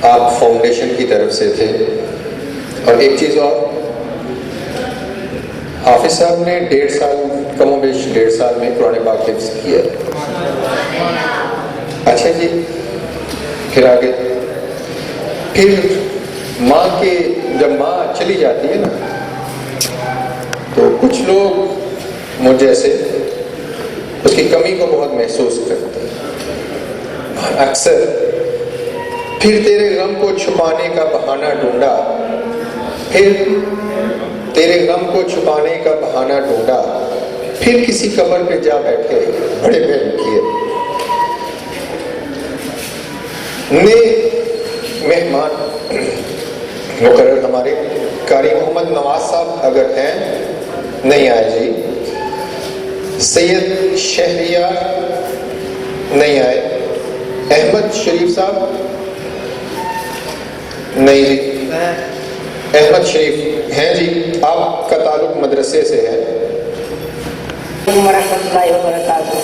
آپ فاؤنڈیشن کی طرف سے تھے. اور ایک چیز اور، حافظ صاحب نے 1.5 سال کم و بیش 1.5 سال میں قرآن پاک حفظ کیا. اچھا جی، پھر آگے پھر ماں کے جب ماں چلی جاتی ہے نا تو کچھ لوگ مجھ جیسے اس کی کمی کو بہت محسوس کرتے ہیں. اکثر پھر تیرے غم کو چھپانے کا بہانہ ڈھونڈا، پھر تیرے غم کو چھپانے کا بہانہ ڈھونڈا، پھر کسی قبر پہ جا بیٹھے بڑے بہن کیے. مہمان مقرر ہمارے قاری محمد نواز صاحب اگر ہیں، نہیں آئے جی. سید شہریار نہیں آئے. احمد شریف صاحب نہیں جی. احمد شریف ہیں جی، آپ کا تعلق مدرسے سے ہے. ورحمۃ اللہ وبرکاتہ.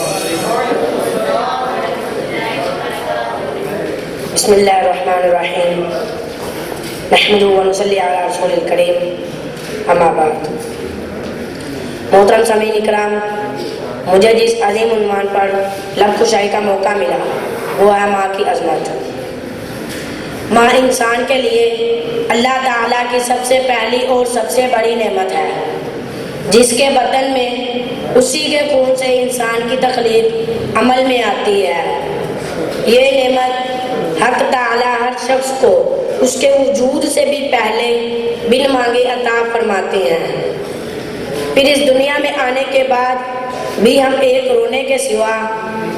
بسم اللہ الرحمن الرحیم. نحمد ونصلی علی رسول الکریم، اما بعد. محترم سامعین اکرام، مجھے جس عظیم عنوان پر لب کشائی کا موقع ملا وہ ہے ماں کی عظمت. ماں انسان کے لیے اللہ تعالیٰ کی سب سے پہلی اور سب سے بڑی نعمت ہے، جس کے بدن میں اسی کے خون سے انسان کی تخلیق عمل میں آتی ہے. یہ نعمت حق تعالیٰ ہر شخص کو اس کے وجود سے بھی پہلے بن مانگے عطا فرماتے ہیں. پھر اس دنیا میں آنے کے بعد بھی ہم ایک رونے کے سوا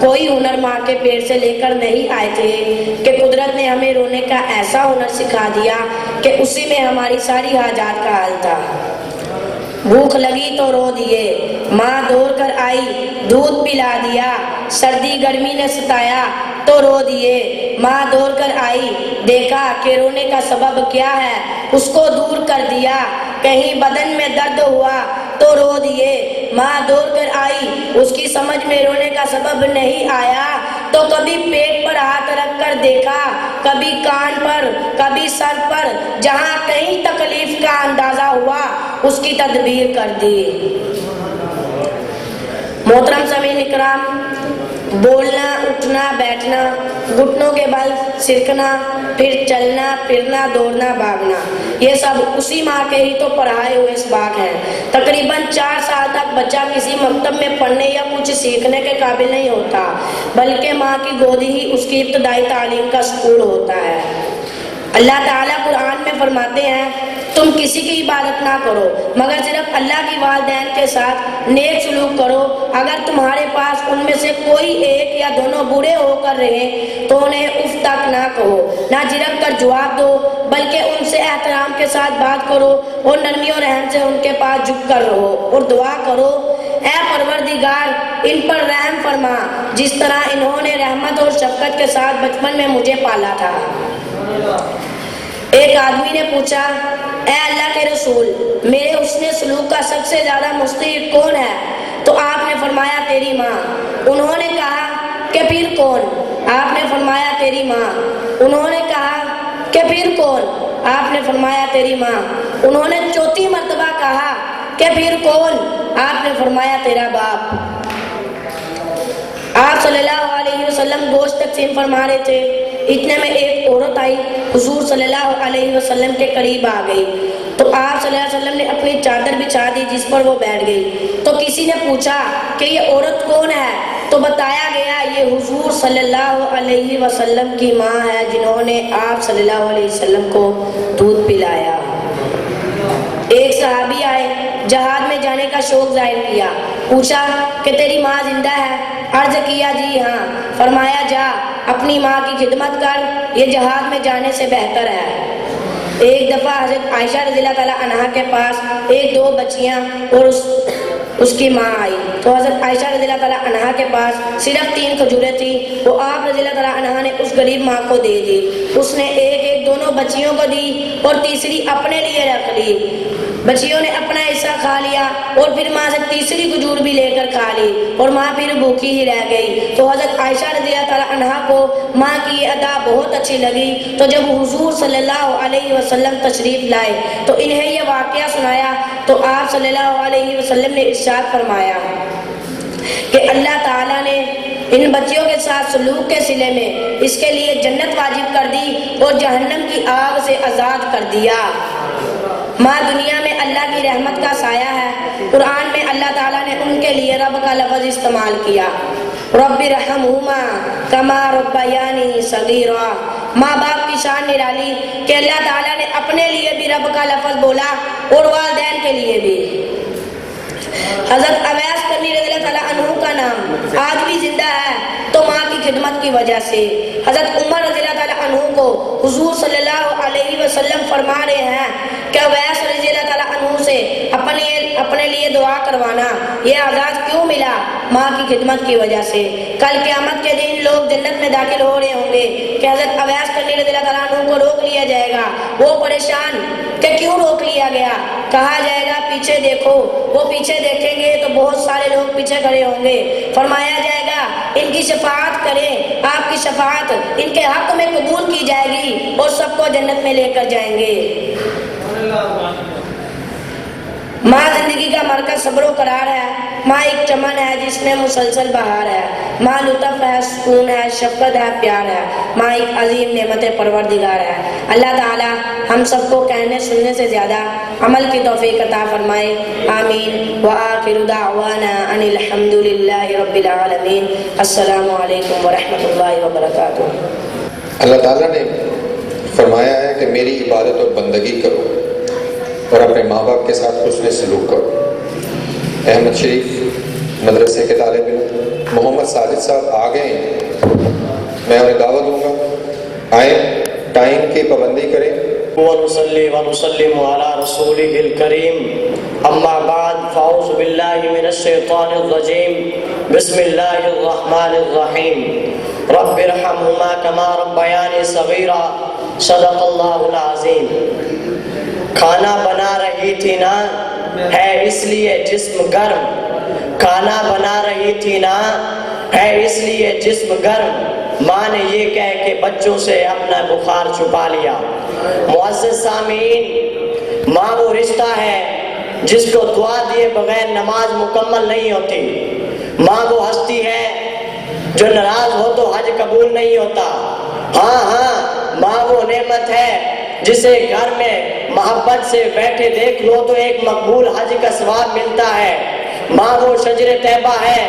کوئی ہنر ماں کے پیٹ سے لے کر نہیں آئے تھے کہ قدرت نے ہمیں رونے کا ایسا ہنر سکھا دیا کہ اسی میں ہماری ساری حاجات کا حل تھا. بھوک لگی تو رو دیے، ماں دوڑ کر آئی دودھ پلا دیا. سردی گرمی نے ستایا تو رو دیے، ماں دوڑ کر آئی دیکھا کہ رونے کا سبب کیا ہے، اس کو دور کر دیا. کہیں بدن میں درد ہوا تو رو دیے، ماں دوڑ کر آئی اس کی سمجھ میں رونے کا سبب نہیں آیا تو کبھی پیٹ پر ہاتھ رکھ کر دیکھا، کبھی کان پر، کبھی سر پر، جہاں کہیں تکلیف کا اندازہ ہوا اس کی تدبیر کر دی. محترم سامعین اکرام، بولنا، اٹھنا، بیٹھنا، گھٹنوں کے بل سرکنا، پھر چلنا، پھرنا، دوڑنا، بھاگنا، یہ سب اسی ماں کے ہی تو پڑھائے ہوئے اسباق ہیں. تقریباً 4 سال تک بچہ کسی مکتب میں پڑھنے یا کچھ سیکھنے کے قابل نہیں ہوتا، بلکہ ماں کی گودی ہی اس کی ابتدائی تعلیم کا اسکول ہوتا ہے. اللہ تعالیٰ قرآن میں فرماتے ہیں، تم کسی کی عبادت نہ کرو مگر صرف اللہ کی والدین کے ساتھ نیک سلوک کرو. اگر تمہارے پاس ان میں سے کوئی ایک یا دونوں برے ہو کر رہے تو انہیں اف تک نہ کہو، نہ جھڑک کر جواب دو، بلکہ ان سے احترام کے ساتھ بات کرو اور نرمی اور رحم سے ان کے پاس جھک کر رہو اور دعا کرو، اے پروردگار ان پر رحم فرما جس طرح انہوں نے رحمت اور شفقت کے ساتھ بچپن میں مجھے پالا تھا. ایک آدمی نے پوچھا، اے اللہ کے رسول، میرے حسن سلوک کا سب سے زیادہ مستحق کون ہے؟ تو آپ نے فرمایا تیری ماں. انہوں نے کہا کہ پھر کون؟ آپ نے فرمایا تیری ماں. انہوں نے کہا کہ پھر کون؟ آپ نے فرمایا تیری ماں. انہوں نے چوتھی مرتبہ کہا کہ پھر کون؟ آپ نے فرمایا تیرا باپ. آپ صلی اللہ علیہ وسلم گوشت تقسیم فرما رہے تھے، اتنے میں ایک عورت آئی، حضور صلی اللہ علیہ وسلم کے قریب آ گئی تو آپ صلی اللہ علیہ وسلم نے اپنی چادر بچھا دی جس پر وہ بیٹھ گئی. تو کسی نے پوچھا کہ یہ عورت کون ہے؟ تو بتایا گیا یہ حضور صلی اللہ علیہ وسلم کی ماں ہے جنہوں نے آپ صلی اللہ علیہ وسلم کو دودھ پلایا. ایک صحابی آئے، جہاد میں جانے کا شوق ظاہر کیا، پوچھا کہ تیری ماں زندہ ہے؟ عرض کیا جی ہاں. فرمایا جا اپنی ماں کی خدمت کر، یہ جہاد میں جانے سے بہتر ہے. ایک دفعہ حضرت عائشہ رضی اللہ تعالیٰ عنہا کے پاس 1-2 بچیاں اور اس کی ماں آئی تو حضرت عائشہ رضی اللہ تعالیٰ عنہا کے پاس صرف 3 کھجوریں تھیں، وہ آپ رضی اللہ تعالیٰ عنہا نے اس غریب ماں کو دے دی. اس نے ایک دونوں بچیوں کو دی اور تیسری اپنے لیے رکھ لی. بچیوں نے اپنا حصہ کھا لیا اور پھر ماں سے تیسری کھجور بھی لے کر کھا لی اور ماں پھر بھوکی ہی رہ گئی۔ تو حضرت عائشہ رضی اللہ تعالیٰ عنہا کو ماں کی یہ ادا بہت اچھی لگی، تو جب حضور صلی اللہ علیہ وسلم تشریف لائے تو انہیں یہ واقعہ سنایا تو آپ صلی اللہ علیہ وسلم نے ارشاد فرمایا کہ اللہ تعالیٰ نے ان بچیوں کے ساتھ سلوک کے صلے میں اس کے لیے جنت واجب کر دی اور جہنم کی آگ سے آزاد کر دیا۔ ماں دنیا میں اللہ کی رحمت کا سایہ ہے۔ قرآن میں اللہ تعالیٰ نے ان کے لیے رب کا لفظ استعمال کیا، رب ارحمہما کما ربیانی صغیرا۔ ماں باپ کی شان نرالی کہ اللہ تعالیٰ نے اپنے لیے بھی رب کا لفظ بولا اور والدین کے لیے بھی۔ حضرت اویس کرنی رضی اللہ تعالیٰ عنہ کا نام آج بھی زندہ ہے تو ماں کی خدمت کی وجہ سے۔ حضرت عمر رضی اللہ تعالیٰ عنہ کو حضور صلی اللہ علیہ وسلم فرما رہے ہیں کہ اویس رضی اللہ تعالیٰ عنہ سے اپنے لیے دعا کروانا، یہ اعزاز کیوں ملا؟ ماں کی خدمت کی وجہ سے۔ کل قیامت کے دن لوگ جنت میں داخل ہو رہے ہوں گے کہ حضرت اویس کرنی رضی اللہ تعالیٰ عنہ کو روک لیا جائے گا، وہ پریشان کہ کیوں روک لیا گیا؟ کہا جائے گا پیچھے دیکھو، وہ پیچھے دیکھیں گے تو بہت سارے لوگ پیچھے کھڑے ہوں گے، فرمایا جائے گا ان کی شفاعت کریں، آپ کی شفاعت ان کے حق میں قبول کی جائے گی اور سب کو جنت میں لے کر جائیں گے۔ ماں زندگی کا مرکز صبر و قرار ہے، ماں ایک چمن ہے جس میں مسلسل بہار ہے، ماں لطف ہے، سکون ہے، شفقت ہے، پیار ہے، ماں ایک عظیم نعمت پروردگار ہے۔ اللہ تعالی ہم سب کو کہنے سننے سے زیادہ عمل کی توفیق عطا فرمائے، آمین۔ وآخر دعوانا ان الحمد للہ رب العالمین۔ السلام علیکم ورحمۃ اللہ وبرکاتہ۔ اللہ تعالیٰ نے فرمایا ہے کہ میری عبادت اور بندگی کرو اور اپنے ماں باپ کے ساتھ حسن سلوک کرو۔ احمد شریف مدرسے کے طالب علم محمد ساجد صاحب آ گئے ہیں، میں انہیں دعوت دوں گا، آئیں، ٹائم کی پابندی کریں۔ ونصلي ونسلم على رسوله الكريم اما بعد فاعوذ بالله من الشيطان الرجيم بسم الله الرحمن الرحيم رب ارحمهما كما ربياني صغيرا صدق الله العظيم۔ کھانا بنا رہی تھی نا ہے اس لیے جسم گرم، کھانا بنا رہی تھی نا ہے اس لیے جسم گرم، ماں نے یہ کہہ کے بچوں سے اپنا بخار چھپا لیا۔ معزز سامعین، ماں وہ رشتہ ہے جس کو دعا دیے بغیر نماز مکمل نہیں ہوتی۔ ماں وہ ہستی ہے جو ناراض ہو تو حج قبول نہیں ہوتا۔ ہاں ماں وہ نعمت ہے جسے گھر میں محبت سے بیٹھے دیکھ لو تو ایک مقبول حج کا ثواب ملتا ہے۔ ماں وہ شجر طیبہ ہے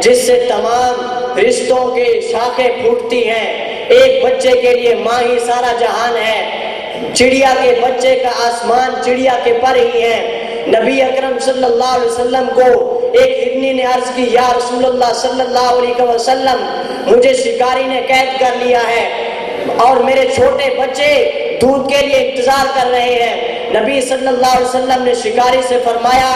جس سے تمام رشتوں کی شاخیں پھوٹتی ہیں۔ ایک بچے کے لیے ماں ہی سارا جہان ہے، چڑیا کے بچے کا آسمان چڑیا کے پر ہی ہے۔ نبی اکرم صلی اللہ علیہ وسلم کو ایک ہرنی نے عرض کی، یا رسول اللہ صلی اللہ علیہ وسلم، مجھے شکاری نے قید کر لیا ہے اور میرے چھوٹے بچے دودھ کے لیے انتظار کر رہے ہیں۔ نبی صلی اللہ علیہ وسلم نے شکاری سے فرمایا،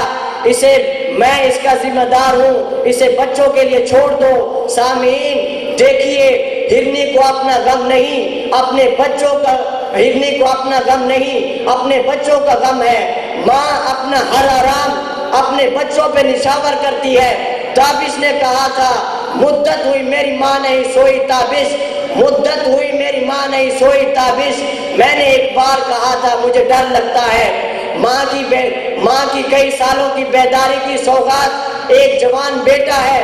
میں اس کا ذمہ دار ہوں، اسے بچوں کے لیے چھوڑ دو۔ سامعین دیکھیے، ہرنی کو اپنا غم نہیں، اپنے بچوں کا، ہرنی کو اپنا غم نہیں، اپنے بچوں کا غم ہے۔ ماں اپنا ہر آرام اپنے بچوں پہ نشاور کرتی ہے۔ تابش نے کہا تھا، مدت ہوئی میری ماں نہیں سوئی تابش، مدت ہوئی میری ماں نہیں سوئی تابش۔ میں نے ایک بار کہا تھا مجھے ڈر لگتا ہے۔ ماں کی کئی سالوں کی بیداری کی سوغات ایک جوان بیٹا ہے،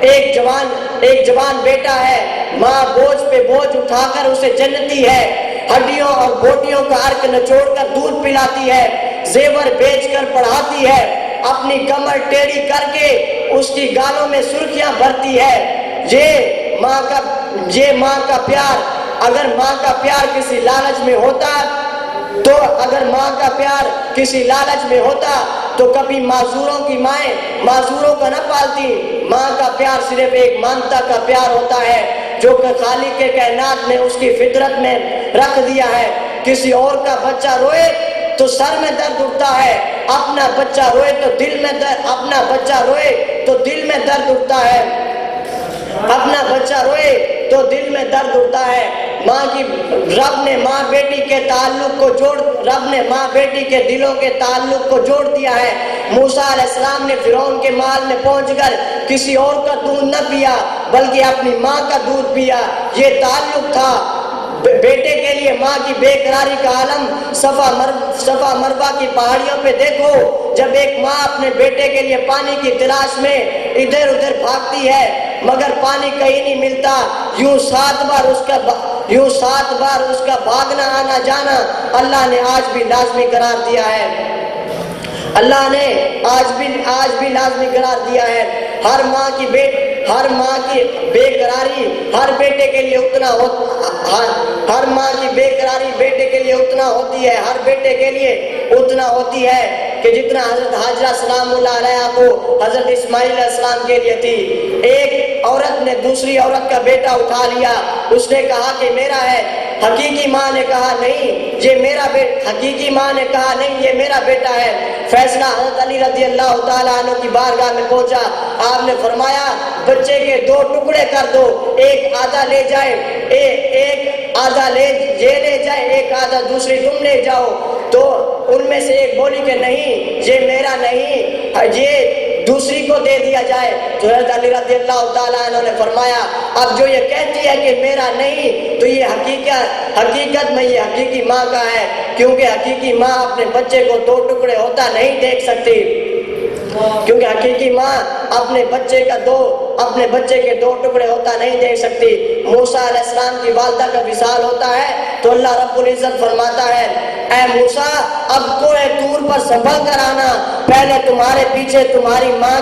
ایک جوان بیٹا ہے۔ ماں بوجھ پہ بوجھ اٹھا کر اسے جنتی ہے، ہڈیوں اور بوٹیوں کا عرق نچوڑ کر دودھ پلاتی ہے، زیور بیچ کر پڑھاتی ہے، اپنی کمر ٹیڑھی کر کے اس کی گالوں میں سرخیاں بھرتی ہے۔ یہ ماں کا پیار، اگر ماں کا پیار کسی لالچ میں ہوتا تو تو کبھی معذوروں کی مائیں معذوروں کا نہ پالتی۔ ماں کا پیار صرف ایک مامتا کا پیار ہوتا ہے جو کہ خالق کے کائنات نے اس کی فطرت میں رکھ دیا ہے۔ کسی اور کا بچہ روئے تو سر میں درد اٹھتا ہے، اپنا بچہ روئے تو دل میں درد اٹھتا ہے، اپنا بچہ روئے تو دل میں درد اٹھتا ہے۔ رب نے ماں بیٹی کے تعلق کو رب نے ماں بیٹی کے دلوں کے تعلق کو جوڑ دیا ہے۔ موسیٰ علیہ السلام نے فرعون کے محل میں پہنچ کر کسی اور کا دودھ نہ پیا بلکہ اپنی ماں کا دودھ پیا، یہ تعلق تھا۔ بیٹے کے لیے ماں کی بے قراری کا عالم صفا مروہ کی پہاڑیوں پہ دیکھو، جب ایک ماں اپنے بیٹے کے لیے پانی کی تلاش میں ادھر ادھر بھاگتی ہے مگر پانی کہیں نہیں ملتا، یوں 7 بار اس کا بھاگنا آنا جانا اللہ نے آج بھی لازمی قرار دیا ہے۔ اللہ نے آج بھی لازمی قرار دیا ہے۔ ہر ماں کی بے قراری ہر بیٹے کے لیے ہر ماں کی بے قراری بیٹے کے لیے اتنا ہوتی ہے، ہر بیٹے کے لیے اتنا ہوتی ہے کہ جتنا حضرت حاجرہ سلام اللہ علیہا کو حضرت اسماعیل علیہ السلام کے لیے تھی۔ ایک عورت نے دوسری عورت کا بیٹا اٹھا لیا، اس نے کہا کہ میرا ہے، حقیقی ماں نے کہا نہیں یہ میرا بیٹا، حقیقی ماں نے کہا نہیں یہ میرا بیٹا ہے۔ فیصلہ حضرت علی رضی اللہ تعالیٰ عنہ کی بارگاہ میں پہنچا، آپ نے فرمایا بچے کے 2 ٹکڑے کر دو، ایک آدھا لے جائے، ایک آدھا یہ لے جائے، ایک آدھا دوسری تم لے جاؤ۔ تو ان میں سے ایک بولی کہ نہیں یہ میرا نہیں، یہ دوسری کو دے دیا جائے۔ تو حضرت علی رضی اللہ تعالیٰ عنہ نے فرمایا اب جو یہ کہتی ہے کہ میرا نہیں تو یہ حقیقت میں یہ حقیقی ماں کا ہے، کیونکہ حقیقی ماں اپنے بچے کو 2 ٹکڑے ہوتا نہیں دیکھ سکتی، کیونکہ حقیقی ماں اپنے بچے کے 2 ٹکڑے ہوتا نہیں دیکھ سکتی۔ موسیٰ علیہ السلام کی والدہ کا وصال ہوتا ہے تو اللہ رب العزت فرماتا ہے اے موسیٰ اب کوہ طور پر سنبھل کر آنا، پہلے تمہارے پیچھے تمہاری ماں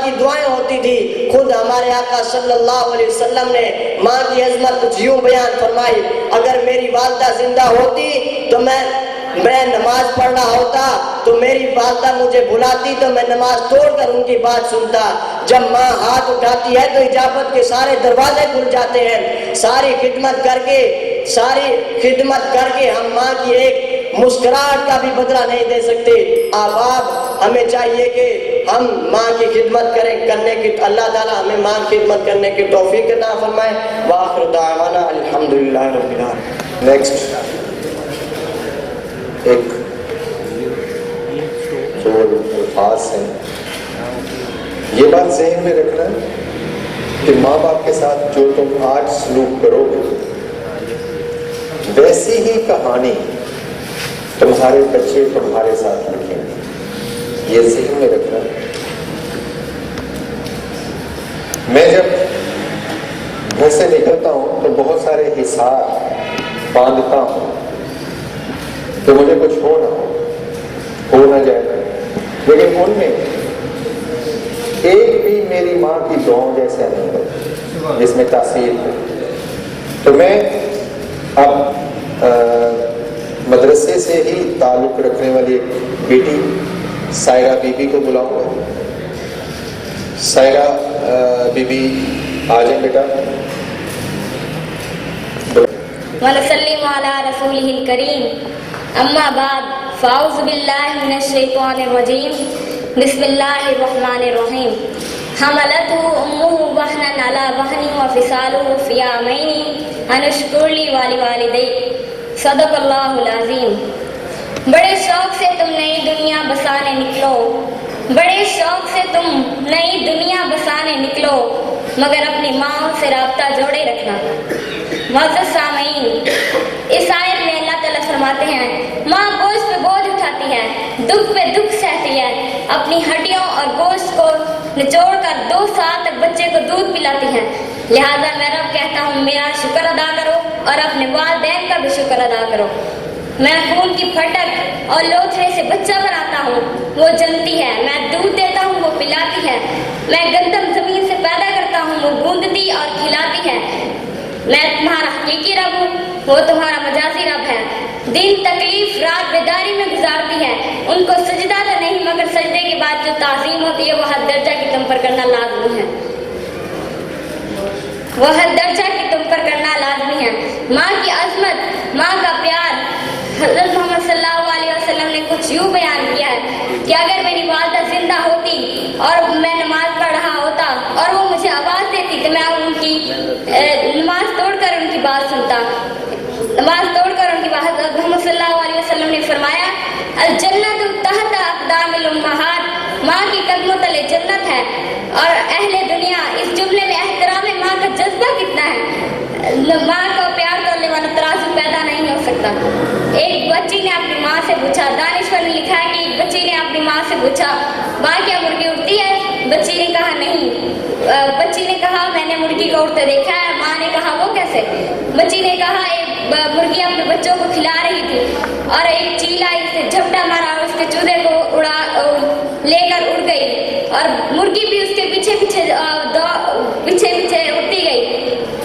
کی دعائیں ہوتی تھی۔ خود ہمارے آقا صلی اللہ علیہ وسلم نے ماں کی عظمت کچھ یوں بیان فرمائی، اگر میری والدہ زندہ ہوتی تو میں نماز پڑھ رہا ہوتا تو میری والدہ مجھے بلاتی تو میں نماز توڑ کر ان کی بات سنتا۔ جب ماں ہاتھ اٹھاتی ہے تو اجابت کے سارے دروازے کھل جاتے ہیں۔ ساری خدمت کر کے ہم ماں کی ایک مسکراہٹ کا بھی بدلہ نہیں دے سکتے۔ آپ ہمیں چاہیے کہ ہم ماں کی خدمت کرنے کی اللہ تعالیٰ ہمیں ماں کی خدمت کرنے کی توفیق عطا فرمائے۔ وآخر دعوانا الحمدللہ رب العالمین۔ نیکسٹ ایک جو الفاظ ہیں یہ بات ذہن میں رکھنا کہ ماں باپ کے ساتھ جو تم آج سلوک کرو گے ویسی ہی کہانی تمہارے بچے تمہارے ساتھ لکھیں گے، یہ ذہن میں رکھنا۔ میں جب گھر سے نکلتا ہوں تو بہت سارے حصار باندھتا ہوں تو مجھے کچھ ہو نہ جائے، لیکن ان میں ایک بھی میری ماں کی دعاؤں جیسا نہیں ہے جس میں تاثیر ہے۔ تو میں اب مدرسے سے ہی تعلق رکھنے والی ایک بیٹی سائرہ بی بی کو بلاؤں گا۔ سائرہ بی بی آ جائیں بیٹا۔ ونسلم علی رسولہ الکریم اما بعد فاعوذ باللہ من الشیطان الرجیم بسم اللہ الرحمن الرحیم حملته امہ وہنا علی وہن وفصالہ فی عامین ان اشکر لی ولوالدیک صدق اللہ العظیم۔ بڑے شوق سے تم نئی دنیا بسانے نکلو، بڑے شوق سے تم نئی دنیا بسانے نکلو، مگر اپنی ماں سے رابطہ جوڑے رکھنا۔ معزز سامعین، اس آیت میں اللہ تعالیٰ فرماتے ہیں ماں بوجھ پہ بوجھ اٹھاتی ہے، دکھ پہ دکھ سہتی ہے، اپنی ہڈیوں اور گوشت کو نچوڑ کر 2 سال تک بچے کو دودھ پلاتی ہے۔ لہٰذا میں رب کہتا ہوں میرا شکر ادا کرو اور اپنے والدین کا بھی شکر ادا کرو۔ میں خون کی پھٹک اور لوتھڑے سے بچہ بناتا ہوں، وہ جنتی ہے، میں دودھ دیتا ہوں وہ پلاتی ہے، میں گندم زمین سے پیدا کرتا ہوں وہ گوندتی اور کھلاتی ہے۔ میں تمہارا حقیقی رب ہوں، وہ تمہارا مجازی رب ہے۔ دن تکلیف رات بیداری میں گزارتی ہے، ان کو سجدہ تو نہیں مگر سجدے کے بعد جو تعظیم ہوتی ہے وہ حد درجہ کی تم پر کرنا لازمی ہے، وہ حد درجہ کی تم پر کرنا لازمی ہے۔ ماں کی عظمت، ماں کا پیار، حضرت محمد صلی اللہ علیہ وسلم نے کچھ یوں بیان کیا ہے کہ اگر میری والدہ زندہ ہوتی اور میں نماز پڑھ رہا ہوتا اور وہ مجھے آواز دیتی تو میں ان کی نماز توڑ کر ان کی بات سنتا۔ نماز توڑ کر ان کی بات محمد صلی اللہ علیہ وسلم نے فرمایا الجنت تحت اقدام الامہات، ماں کی قدموں تلے جنت ہے۔ اور اہل دنیا اس جملے میں احترام ماں کا جذبہ کتنا ہے، ماں کو پیار کرنے والا ترازو پیدا نہیں ہو سکتا۔ ایک بچی نے اپنی ماں سے پوچھا، دانشور نے لکھا ہے کہ ایک بچی نے اپنی ماں سے پوچھا ماں کیا مرغی اڑتی ہے؟ بچی نے کہا نہیں۔ بچی نے کہا میں نے مرغی کو اڑتے دیکھا ہے۔ ماں نے کہا وہ کیسے؟ بچی نے کہا ایک مرغی اپنے بچوں کو کھلا رہی تھی اور ایک چیلا اسے جھپٹا مارا اور اس کے چودے کو لے کر اڑ گئی، اور مرغی بھی اس کے پیچھے پیچھے اڑتی گئی،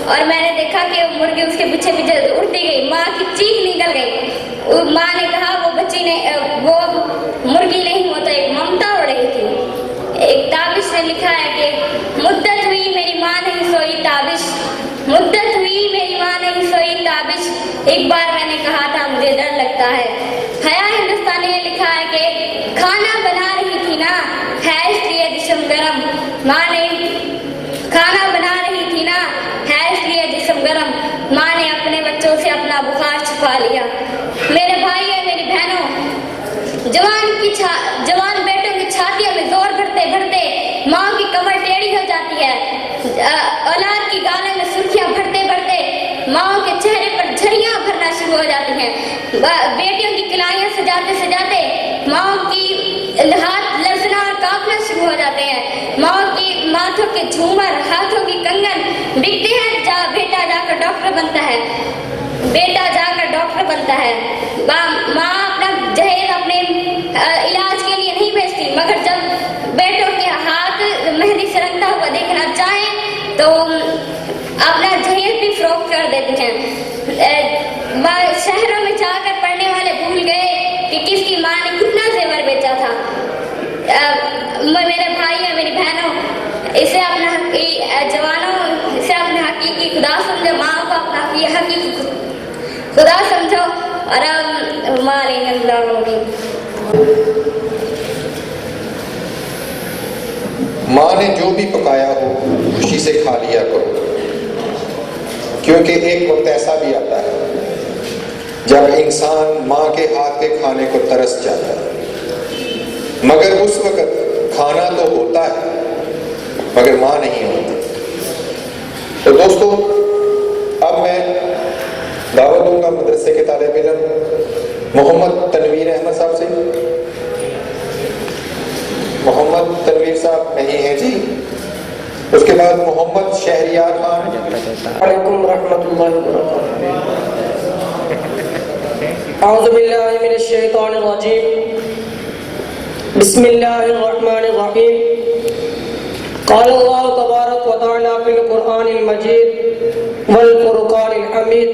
اور میں نے دیکھا کہ مرغی اس کے پیچھے پیچھے اڑتی گئی، ماں کی چیخ نکل گئی۔ ماں نے کہا وہ بچی نے وہ مرغی نہیں، وہ تو ایک ممتا اڑ رہی تھی۔ ایک تابش نے لکھا ہے کہ مدت ہوئی میری ماں نہیں سوئی تابش، مدت ہوئی میری ماں نہیں سوئی تابش، ایک بار میں نے کہا تھا مجھے ڈر لگتا ہے۔ حیا ہندوستانی نے لکھا ہے کہ کھانا بنا رہی تھی نا ہے اس لیے جسم گرم، ماں نے کھانا بنا رہی تھی نا ہے اس لیے جسم گرم، ماں نے اپنے بچوں سے اپنا بخار چھپا لیا۔ میرے بھائی اور میری بہنوں، جوان بیٹوں کی چھاتیوں میں زور بھرتے بھرتے ماں کی کمر ٹیڑھی ہو جاتی ہے، اولاد کی گالوں میں سرخیاں بھرتے بھرتے ماں کے چہرے پر جھریاں بھرنا شروع ہو جاتی ہیں، بیٹیوں کی کلائیاں سجاتے سجاتے ماں کی ہاتھ لرزنا اور کانپنا شروع ہو جاتے ہیں، ماں کی ماتھوں کے جھومر ہاتھوں کی کنگن بکتے ہیں، بیٹا جا کر ڈاکٹر بنتا ہے، بیٹا جا کر ڈاکٹر بنتا ہے، ماں اپنا جہیز اپنے علاج کے لیے نہیں بھیجتی، مگر جب بیٹوں کے ہاتھ مہندی سے رنگتا ہوا دیکھنا چاہیں تو اپنا جہیز بھی فروخت کر دیتے ہیں۔ شہروں میں جا کر پڑھنے والے بھول گئے کہ کس کی ماں نے کتنا زیور بیچا تھا۔ میرے بھائی اور میری بہنوں، اسے اپنا جوانوں اسے اپنا حقیقی خدا سمجھو، ماں کو اپنا حقیقی خدا سمجھو، اور ہمارے ماں نے جو بھی پکایا ہو خوشی سے کھا لیا کرو، کیونکہ ایک وقت ایسا بھی آتا ہے جب انسان ماں کے ہاتھ کے کھانے کو ترس جاتا ہے، مگر اس وقت کھانا تو ہوتا ہے مگر ماں نہیں ہوتی۔ تو دوستو، اب میں دعوت دوں گا مدرسے کے طالب علم محمد تنویر احمد صاحب سے۔ محمد تنویر صاحب نہیں ہیں جی، اس کے بعد محمد شہریار خان۔ علیکم ورحمۃ اللہ وبرکاتہ۔ اعوذ باللہ من الشیطان الرجیم، بسم اللہ الرحمن الرحیم۔ قال اللہ تبارک و تعالی فی القرآن المجید والفرقان الحمید،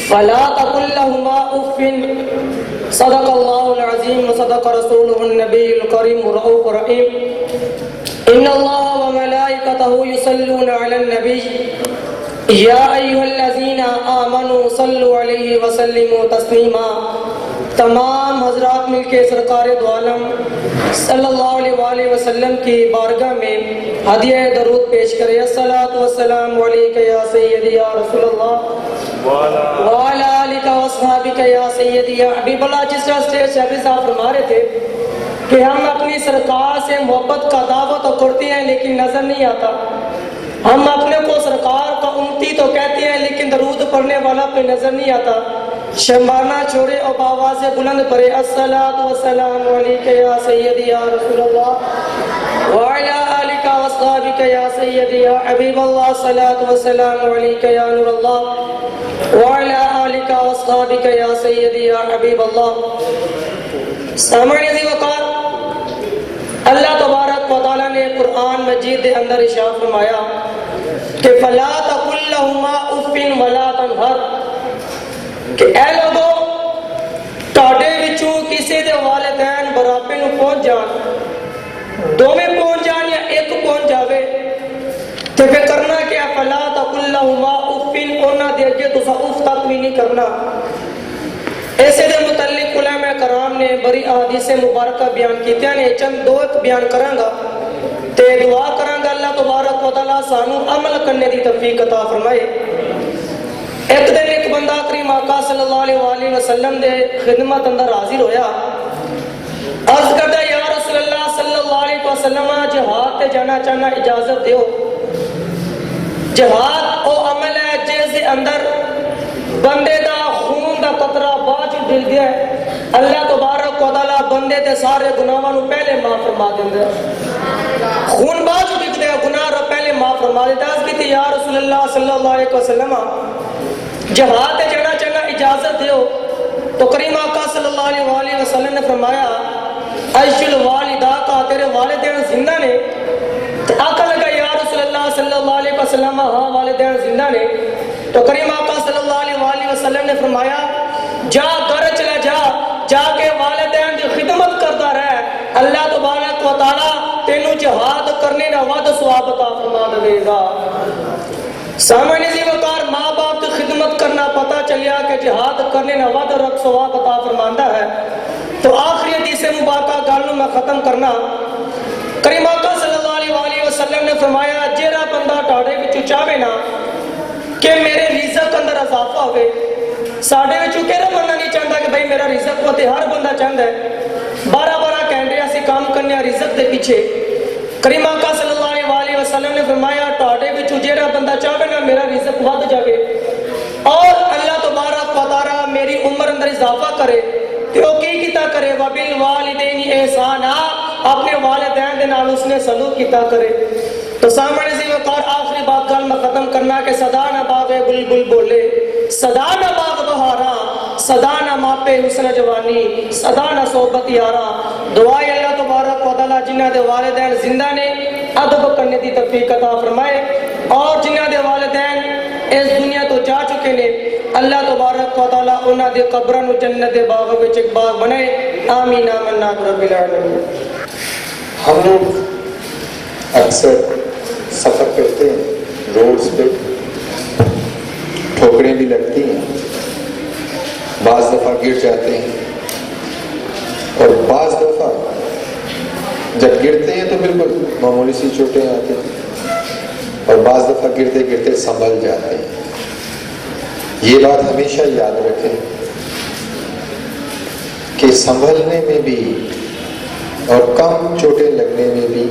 فلا تقل لهما اف، صدق اللہ العظیم وصدق رسولہ النبی الکریم الرؤوف الرحیم۔ ان اللہ وملائکتہ یصلون علی النبی یا ایھا الذین آمنوا صلوا علیہ وسلموا تسلیما۔ تمام حضرات مل کے سرکار دو عالم صلی اللہ علیہ وآلہ وسلم کی بارگاہ میں ہدیہ درود پیش کرے۔ الصلاۃ والسلام علیک یا سیدی یا رسول اللہ وعلی آلک واصحابک یا سیدی یا حبیب اللہ۔ جس طرح اسٹیج شہری صاحب فرما رہے تھے کہ ہم اپنی سرکار سے محبت کا دعویٰ تو کرتے ہیں لیکن نظر نہیں آتا، ہم اپنے کو سرکار کا امتی تو کہتے ہیں لیکن درود پڑھنے والا پہ نظر نہیں آتا۔ شمارنا چھوڑے اور آواز سے بلند پڑھے، الصلاۃ والسلام علیک یا سیدی یا رسول اللہ وعلی آلک واصحابک یا سیدی یا حبیب اللہ، الصلاۃ والسلام علیک یا نور اللہ وعلی آلک واصحابک یا سیدی یا حبیب اللہ۔ سامعین عزیز وقار، اللہ تبارک و تعالیٰ نے قرآن مجید دے اندر ارشاد فرمایا کہ فلا تقل لهما اف ولا تنہر، کہ اے لوگو تواڈے وچوں کسی دے والدین برابر نو پہنچ جان، دوویں پہنچ جان یا ایک پہنچ جاوے تے پھر کرنا کیا؟ فلا تقل لهما اف، انہاں دے اگے تساں اف تک بھی نہیں کرنا۔ ایسے دے متعلق علماء کرام نے بڑی احادیث مبارکہ بیان کیتے ہیں، چند دو ایک بیان کراں گا تے دعا کراں گا اللہ تبارک و تعالیٰ سانو عمل کرنے دی توفیق عطا فرمائے۔ ایک دن ایک بندہ کریم آقا صلی اللہ علیہ وآلہ وسلم دے خدمت اندر حاضر ہویا، عرض کرتا یا رسول اللہ صلی اللہ علیہ وسلم جہاد تے جانا چاہنا اجازت دیو۔ جہاد او عمل ہے جس دے اندر بندے دا خون دا قطرہ باج ڈل گیا ہے، اللہ تبارک و تعالیٰ بندے دے سارے گناہاں نو پہلے معاف فرما دیندا ہے، خون باج ڈل گیا گناہ رو پہلے معاف فرما دیتا ہے۔ اس کی یا رسول اللہ صلی اللہ علیہ وسلم جہاد تے جانا چاہنا اجازت دیو، تو کریم آقا صلی اللہ علیہ وآلہ وسلم نے فرمایا عیش الوالدہ کا، تیرے والدین زندہ نے؟ تو آقا لگا یا رسول اللہ صلی اللہ علیہ وسلم ہاں والدین زندہ نے۔ تو کریم آقا صلی اللہ علیہ وآلہ وسلم نے فرمایا جا گھر چلا جا، جا کے والدین کی خدمت کرتا رہے، اللہ تبارک و تعالیٰ تینوں جہاد کرنے نہ ود ثواب عطا فرما دے گا۔ سامنے ذی وقار ماں باپ کی خدمت کرنا پتہ چلیا کہ جہاد کرنے نہ ود رب ثواب عطا فرماندا ہے۔ تو آخری حدیث مبارکہ گل میں ختم کرنا، کریم آقا صلی اللہ علیہ وآلہ وسلم نے فرمایا جیڑا بندہ ٹاڑے وچ چاہے نا کہ میرے رزق اندر اضافہ ہوئے، ساڈے وچوں کہڑا بندہ نہیں چاہتا کہ بھائی میرا رزق ہوتے، ہر بندہ چاہتا ہے، 12 گھنٹے اسی کام کرنے رزق دے پیچھے۔ کریم آقا صلی اللہ علیہ وآلہ وسلم نے فرمایا ٹاڑے وچوں جیڑا بندہ چاہے نا میرا رزق ود جاوے اور اللہ تبارک و تعالیٰ میری عمر اندر اضافہ کرے، تو کی کیتا کرے وبالوالدین احسانا، اپنے والدین دے نال اس نے سلوک کیتا کرے۔ تو سامنے ذی وقار آخری بات گل میں ختم کرنا کہ صدا نہ باغ بلبل بولے، صدا نہ باغ بہاراں، صدا نہ ماپے حسن جوانی، صدا نہ صحبت یاراں۔ دعائے اللہ تبارک و تعالیٰ جنہ دے والدین زندہ نے ادب کرنے دی توفیق عطا فرمائے، اور جنہ دے والدین اس دنیا تو جا چکے نے اللہ تبارک و تعالیٰ انہاں دے قبراں نو جنت دے باغ وچ ایک باغ بنائے، آمین آمین رب العالمین۔ ہم لوگ اکثر سفر کرتے ہیں روڈز پہ، ٹھوکریں بھی لگتی ہیں، بعض دفعہ گر جاتے ہیں، اور بعض دفعہ جب گرتے ہیں تو بالکل معمولی سی چوٹیں آتی ہیں، اور بعض دفعہ گرتے گرتے سنبھل جاتے ہیں۔ یہ بات ہمیشہ یاد رکھیں کہ سنبھلنے میں بھی اور کم چوٹیں لگنے میں بھی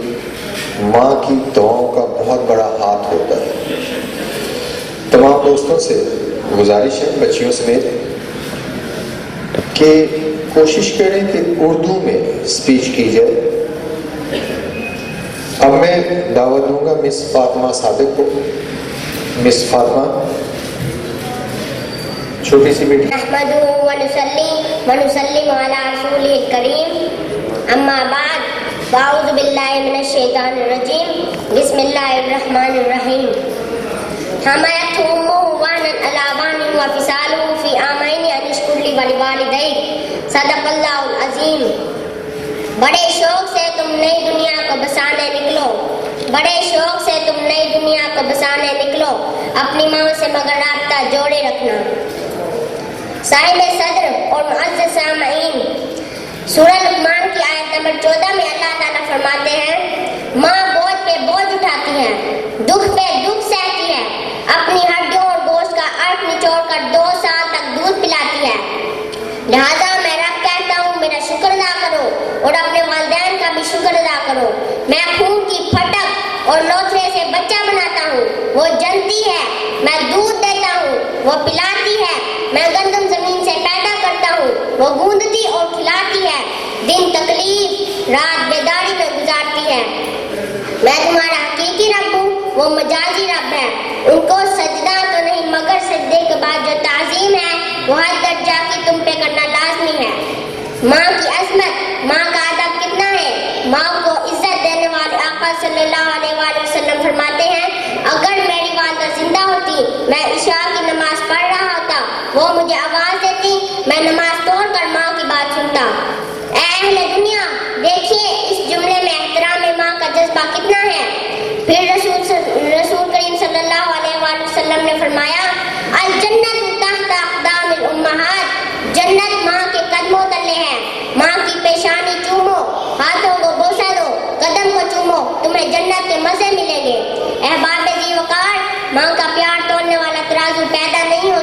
ماں کی دعاؤں کا بہت بڑا ہاتھ ہوتا ہے۔ تمام دوستوں سے گزارش ہے، بچیوں سمیت، کہ کوشش کریں کہ اردو میں اسپیچ کی جائے۔ اب میں دعوت دوں گا مس فاطمہ صادق کو۔ مس فاطمہ چھوٹی سی بیٹی۔ نحمدہ ونسلم علی رسولہ الکریم، اما بعد فاعوذ باللہ من الشیطان الرجیم، بسم اللہ الرحمن الرحیم۔ حملته امه وهنا على وهن وفصاله في عامين ان اشكر لي ولوالديك، صدق اللہ العظیم۔ بڑے شوق سے تم نئی دنیا کو بسانے نکلو، بڑے شوق سے تم نئی دنیا کو بسانے نکلو، اپنی ماں سے مگر رابطہ جوڑے رکھنا۔ صاحب صدر اور معزز سامعین، سورہ لقمان کی آیت نمبر 14 میں اللہ تعالیٰ فرماتے ہیں ماں بوجھ پہ بوجھ اٹھاتی ہے، دکھ پہ دکھ سہتی ہے، اپنی ہڈیوں اور گوشت کا ارک نچوڑ کر 2 سال تک دودھ پلاتی ہے، لہذا میں رب کہتا ہوں میرا شکر ادا کرو اور اپنے والدین کا بھی شکر ادا کرو۔ میں خون کی پھٹک اور لوتھڑے سے بچہ بناتا ہوں، وہ جنتی ہے، میں دودھ دیتا ہوں، وہ پلاتی ہے، میں گندم زمین سے پیدا کرتا ہوں، وہ گوندتی اور کھلاتی ہے، دن تکلیف رات بیداری میں گزارتی ہے۔ میں تمہارا حقیقی رب ہوں، وہ مجازی رب ہے، ان کو سجدہ تو نہیں مگر سجدے کے بعد جو تعظیم ہے وہ ہر درجہ کی تم پہ کرنا لازمی ہے۔ ماں کی عظمت، ماں کا ادب کتنا ہے، ماں کو عزت دینے والے آقا صلی اللہ علیہ وآلہ وسلم فرماتے ہیں اگر میری والدہ زندہ ہوتی، میں عشاء کی نماز پڑھ رہا ہوتا، وہ مجھے آواز دیتی، میں نماز توڑ کر ماں کی بات سنتا۔ اے اہل دنیا، دیکھیے اس جملے میں احترام ماں کا جذبہ کتنا ہے۔ پھر رسول کریم صلی اللہ علیہ وآلہ وسلم نے فرمایا الجنت تحت اقدام الامہات، جنت ماں کے قدموں تلے ہے، ماں کی پیشانی چومو، ہاتھوں کو بوسہ دو، قدم کو چومو، تمہیں جنت کے مزے ملیں گے۔ احباب ذی وقار، ماں کا پیار تولنے والا ترازو پیدا نہیں ہو